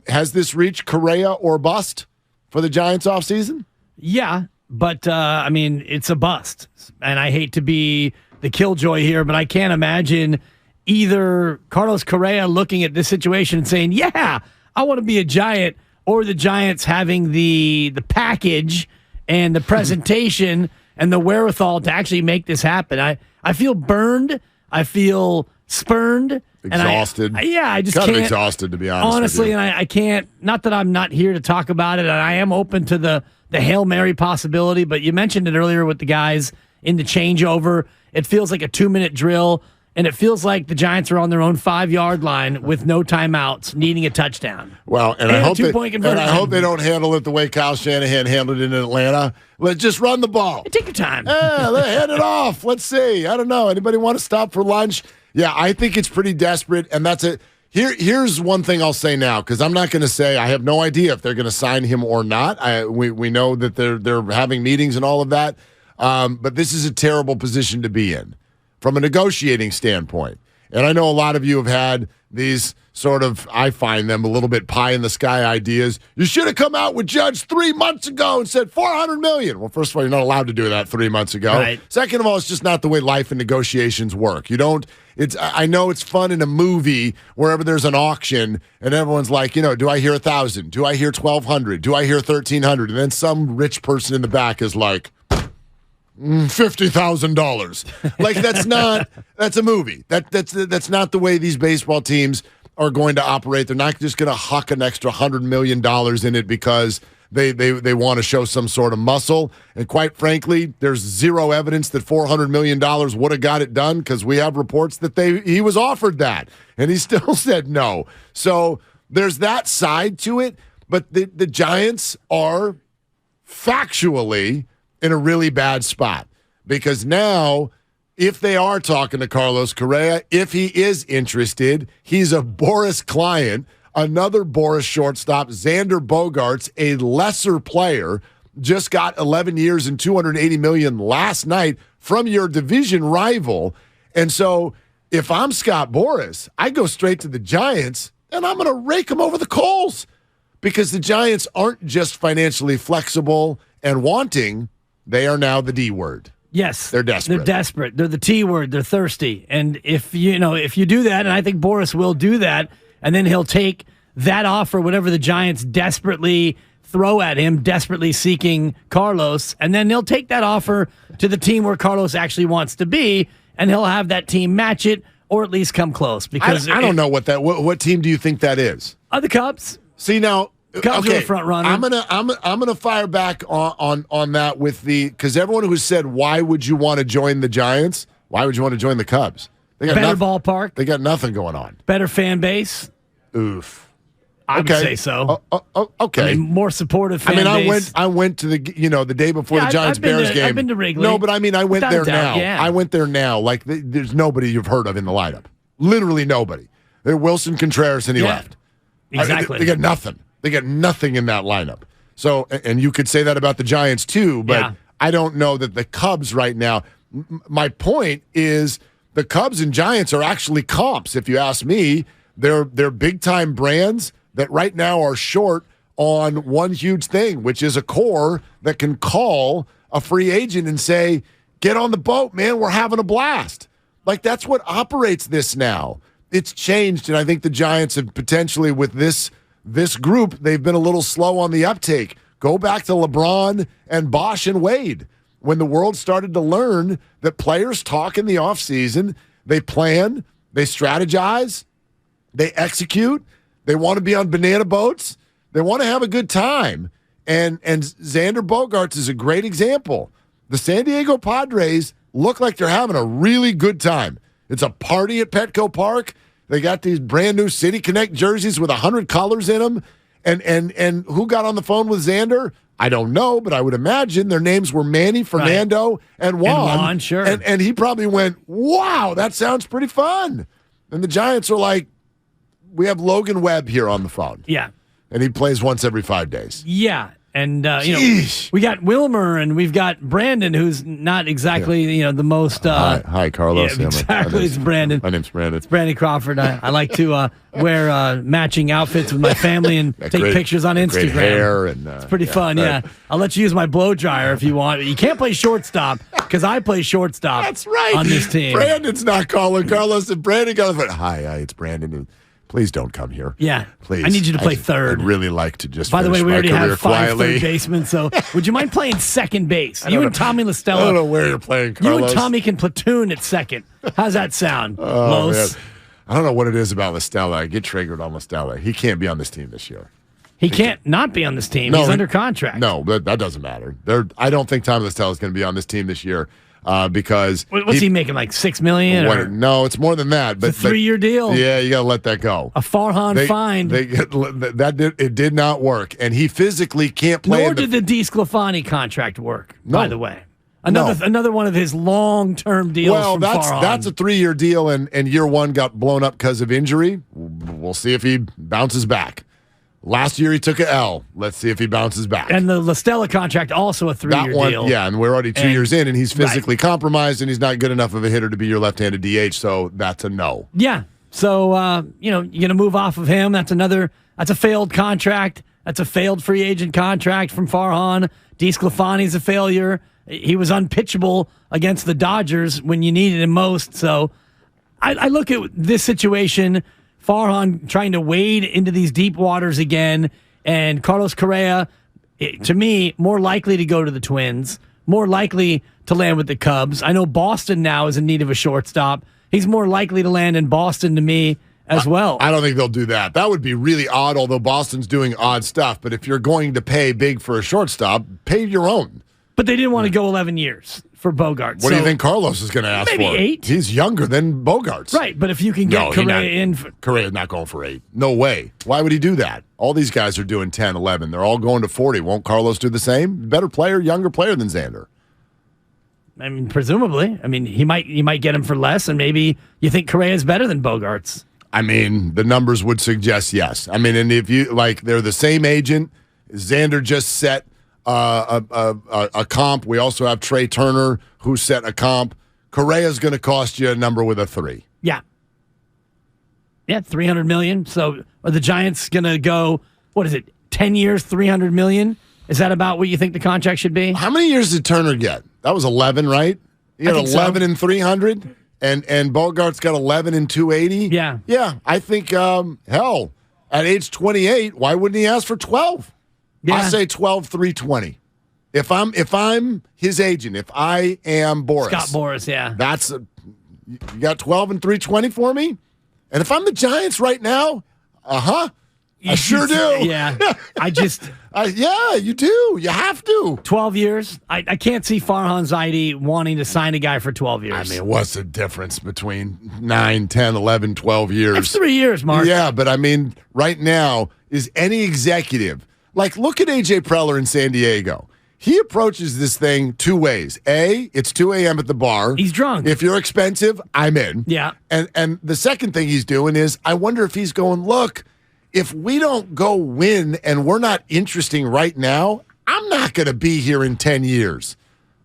Has this reached Correa or bust for the Giants offseason? Yeah, but, it's a bust. And I hate to be the killjoy here, but I can't imagine either Carlos Correa looking at this situation and saying, yeah, I want to be a Giant, or the Giants having the package and the presentation and the wherewithal to actually make this happen. I feel burned. I feel spurned. Exhausted. I just kind can't. Of exhausted, to be honest. Honestly, with you. and I can't. Not that I'm not here to talk about it, and I am open to the Hail Mary possibility. But you mentioned it earlier with the guys in the changeover. It feels like a 2-minute drill, and it feels like the Giants are on their own 5-yard line with no timeouts, needing a touchdown. Well, and I hope they don't handle it the way Kyle Shanahan handled it in Atlanta. Let's just run the ball. Take your time. Hand it off. Let's see. I don't know. Anybody want to stop for lunch? Yeah, I think it's pretty desperate, and that's it. Here's one thing I'll say now, because I'm not going to say I have no idea if they're going to sign him or not. We know that they're having meetings and all of that, but this is a terrible position to be in from a negotiating standpoint. And I know a lot of you have had these sort of, I find them a little bit pie-in-the-sky ideas. You should have come out with Judge 3 months ago and said $400 million. Well, first of all, you're not allowed to do that 3 months ago. Right. Second of all, it's just not the way life and negotiations work. You don't. I know it's fun in a movie wherever there's an auction and everyone's like, do I hear 1,000? Do I hear 1,200? Do I hear 1,300? And then some rich person in the back is like, $50,000. Like that's a movie. That's not the way these baseball teams are going to operate. They're not just going to huck an extra $100 million in it because they want to show some sort of muscle. And quite frankly, there's zero evidence that $400 million would have got it done, because we have reports that he was offered that and he still said no. So there's that side to it. But the Giants are factually in a really bad spot, because now, if they are talking to Carlos Correa, if he is interested, he's a Boris client, another Boris shortstop, Xander Bogaerts, a lesser player, just got 11 years and $280 million last night from your division rival. And so if I'm Scott Boras, I go straight to the Giants, and I'm going to rake them over the coals, because the Giants aren't just financially flexible and wanting. They are now the D word. Yes. They're desperate. They're desperate. They're the T word. They're thirsty. And if you do that, and I think Boras will do that, and then he'll take that offer, whatever the Giants desperately throw at him, desperately seeking Carlos, and then he'll take that offer to the team where Carlos actually wants to be, and he'll have that team match it or at least come close. Because I don't know what team do you think that is? The Cubs. See, now, Cubs are the front runner. I'm gonna fire back on that with because everyone who said, why would you want to join the Giants? Why would you want to join the Cubs? They got better ballpark. They got nothing going on. Better fan base. Oof. I would say so. Okay. More supportive fan base. I went to the day before the Giants-Bears game. I've been to Wrigley. No, but I went there now. Yeah. I went there now. Like, there's nobody you've heard of in the lineup. Literally nobody. They're Wilson Contreras, and he left. Exactly. They got nothing. They got nothing in that lineup. So, and you could say that about the Giants too, but I don't know that the Cubs right now. My point is the Cubs and Giants are actually comps. If you ask me, they're big time brands that right now are short on one huge thing, which is a core that can call a free agent and say, get on the boat, man. We're having a blast. Like, that's what operates this now. It's changed, and I think the Giants have potentially, with this group, they've been a little slow on the uptake. Go back to LeBron and Bosch and Wade. When the world started to learn that players talk in the offseason, they plan, they strategize, they execute, they want to be on banana boats, they want to have a good time. And Xander Bogaerts is a great example. The San Diego Padres look like they're having a really good time. It's a party at Petco Park. They got these brand new City Connect jerseys with 100 colors in them. And who got on the phone with Xander? I don't know, but I would imagine their names were Manny, Fernando, and Juan. And Juan, sure. And he probably went, wow, that sounds pretty fun. And the Giants are like, we have Logan Webb here on the phone. Yeah. And he plays once every 5 days. Yeah. And we got Wilmer and we've got Brandon, who's not exactly the most. Hi, Carlos. Yeah, exactly, it's Brandon. My name's Brandon. It's Brandon Crawford. I like to wear matching outfits with my family and take pictures on Instagram. Great hair and it's pretty fun. Yeah, I'll let you use my blow dryer if you want. You can't play shortstop because I play shortstop. That's right. On this team, Brandon's not calling Carlos, and Brandon goes, "Hi, it's Brandon." Please don't come here. Yeah. Please. I need you to play third. I'd really like to just By the way, we already have 5 quietly. third basemen, so would you mind playing second base? You and Tommy LaStella. I don't know where you're playing, Carlos. You and Tommy can platoon at second. How's that sound, Los? Man. I don't know what it is about LaStella. I get triggered on LaStella. He can't be on this team this year. He can't not be on this team. He's under contract. No, that doesn't matter. I don't think Tommy LaStella is going to be on this team this year. Because what's he making, like $6 million? No, it's more than that. But it's a 3-year deal. Yeah, you got to let that go. A Farhan fine. It did not work, and he physically can't play. Nor did the DeSclafani contract work. No. By the way, another one of his long-term deals. Well, that's a 3-year deal, and year one got blown up because of injury. We'll see if he bounces back. Last year he took an L. Let's see if he bounces back. And the LaStella contract, also a 3-year deal. Yeah, and we're already 2 years in, and he's physically compromised, and he's not good enough of a hitter to be your left-handed DH, so that's a no. Yeah, so, you're going to move off of him. That's a failed contract. That's a failed free agent contract from Farhan. DeSclafani's a failure. He was unpitchable against the Dodgers when you needed him most, so I look at this situation, Farhan trying to wade into these deep waters again, and Carlos Correa, to me, more likely to go to the Twins, more likely to land with the Cubs. I know Boston now is in need of a shortstop. He's more likely to land in Boston to me as well. I don't think they'll do that. That would be really odd, although Boston's doing odd stuff. But if you're going to pay big for a shortstop, pay your own. But they didn't want to go 11 years for Bogarts. What do you think Carlos is going to ask for? Maybe 8. He's younger than Bogarts. Right, but if you can get Correa in. Correa's not going for 8. No way. Why would he do that? All these guys are doing 10, 11. They're all going to 40. Won't Carlos do the same? Better player, younger player than Xander. I mean, presumably. I mean, you might get him for less, and maybe you think Correa is better than Bogarts. I mean, the numbers would suggest yes. I mean, and if you they're the same agent. Xander just set a comp. We also have Trey Turner who set a comp. Correa's going to cost you a number with a 3. Yeah, $300 million. So are the Giants going to go? What is it? 10 years, $300 million. Is that about what you think the contract should be? How many years did Turner get? That was 11, right? He got 11 and 300, and Bogart's got 11 and 280. Yeah. I think hell, at age 28, why wouldn't he ask for 12? Yeah. I say 12, 320. If I'm his agent, if I am Boris, Scott Boris, yeah, you got 12 and 320 for me. And if I'm the Giants right now, I sure do. Yeah, yeah, you do. You have to. 12 years. I can't see Farhan Zaidi wanting to sign a guy for 12 years. I mean, what's the difference between 9, 10, 11, 12 years? That's 3 years, Mark. Yeah, but I mean, right now, is any executive, look at A.J. Preller in San Diego. He approaches this thing 2 ways. A, it's 2 a.m. at the bar. He's drunk. If you're expensive, I'm in. Yeah. And the second thing he's doing is, I wonder if he's going, look, if we don't go win and we're not interesting right now, I'm not going to be here in 10 years.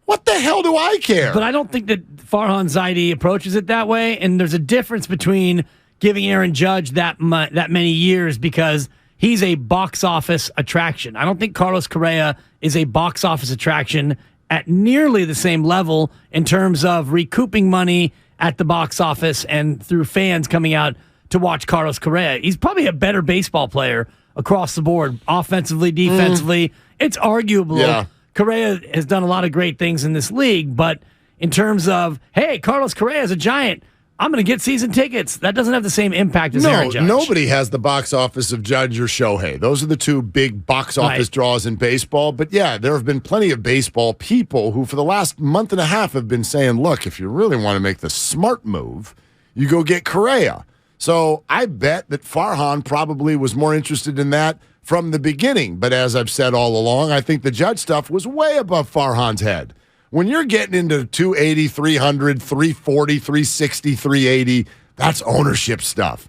What the hell do I care? But I don't think that Farhan Zaidi approaches it that way, and there's a difference between giving Aaron Judge that many years because he's a box office attraction. I don't think Carlos Correa is a box office attraction at nearly the same level in terms of recouping money at the box office and through fans coming out to watch Carlos Correa. He's probably a better baseball player across the board, offensively, defensively. It's arguable. Yeah. Correa has done a lot of great things in this league, but in terms of, hey, Carlos Correa is a Giant, I'm going to get season tickets. That doesn't have the same impact as Aaron Judge. Nobody has the box office of Judge or Shohei. Those are the 2 big box office draws in baseball. But yeah, there have been plenty of baseball people who for the last month and a half have been saying, look, if you really want to make the smart move, you go get Correa. So I bet that Farhan probably was more interested in that from the beginning. But as I've said all along, I think the Judge stuff was way above Farhan's head. When you're getting into 280, 300, 340, 360, 380, that's ownership stuff.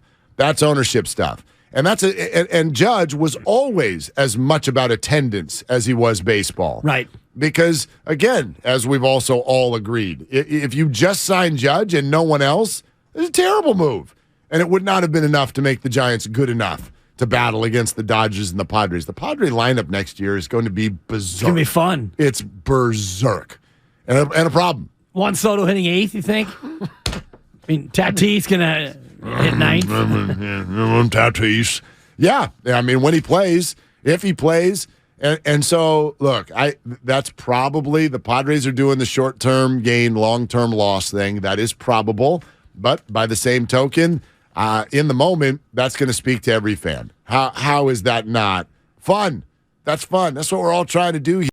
And and Judge was always as much about attendance as he was baseball. Right. Because, again, as we've also all agreed, if you just sign Judge and no one else, it's a terrible move. And it would not have been enough to make the Giants good enough to battle against the Dodgers and the Padres. The Padre lineup next year is going to be berserk. It's going to be fun. It's berserk. And a problem. Juan Soto hitting 8th, you think? I mean, Tatis going to hit 9th. Tatis. Yeah. I mean, when he plays, if he plays. And so, look, that's probably the Padres are doing the short-term gain, long-term loss thing. That is probable. But by the same token, in the moment, that's going to speak to every fan. How is that not fun? That's fun. That's what we're all trying to do here.